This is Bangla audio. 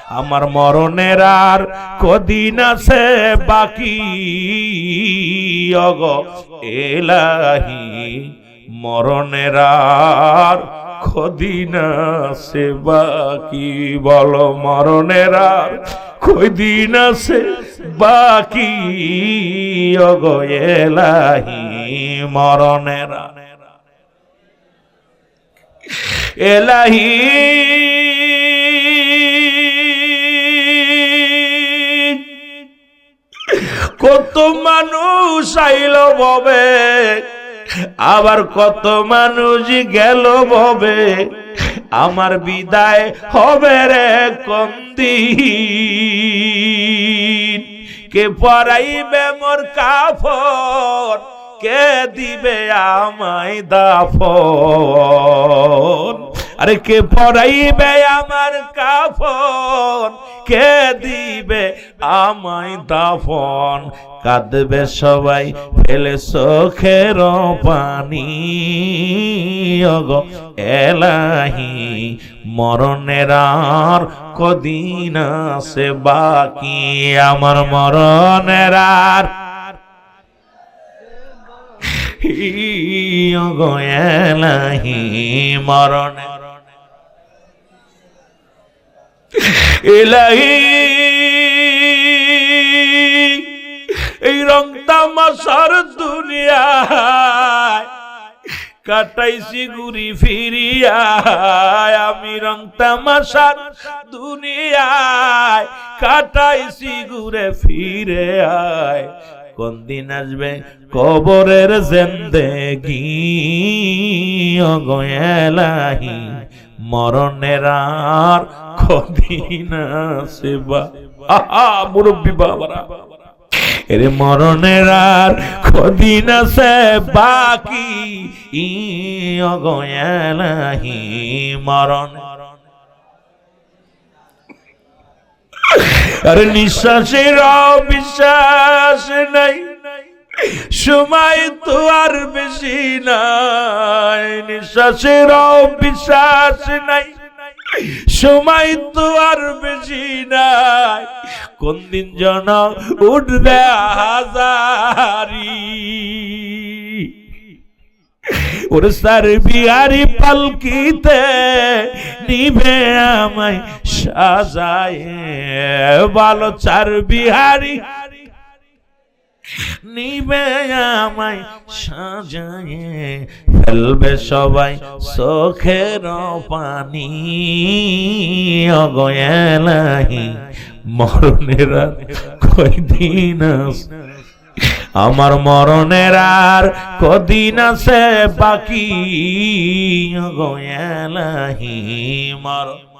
আমার মরণের আর কদিন আছে বাকি ওগো এলাহি মরণের আর কদিন আছে বাকি বলো মরণের আর কদিন আছে বাকি ওগো এলাহি মরণের এলাহি কত মানুষ আইল ববে আবার কত মানুষ গেল ববে আমার বিদায় হবে রে কোনদিন কে পরাইবে মোর কাফন কে দিবে আমায় দাফন আরে কে পরাইবে আমার কাফন কে দিবে আমায় দাফন কাঁদবে সবাই ফেলে চোখের পানি ওগো এলাহি মরণের আর কদিন আছে বাকি আমার মরণের আর ওগো এলাহি মরণের এলাহি এই রং তামাশার দুনিয়ায় কাটাইছি ঘুরি ফিরিয়া আমি রং তামাশার দুনিয়ায় কাটাইছি ঘুরে ফিরে আয় কোন দিন আসবে কবরের জিন্দেগি ওগো এলাহি মরণের আর কদিন আছে মুরব্বী বাবারা এরে মরণের আর কদিন আছে বাকি ওগো এলাহি মরণ আরে নিঃশ্বাসের বিশ্বাস নাই সময় তো আর বেশি নাই নিঃশ্বাসের বিশ্বাস নাই সময় তো আর বেশি নাই কোন দিন যেন উঠবে হাজারি ওরে সার বিহারি পালকিতে নিবে আমায় সাজায় ভালো চার বিহারি নিবে আমায় সাজায় ফেলবে সবাই চোখের পানি ওগো এলাহি মরণের আর কয়দিন আমার মরণের আর কদিন আছে বাকি ওগো এলাহি মরণ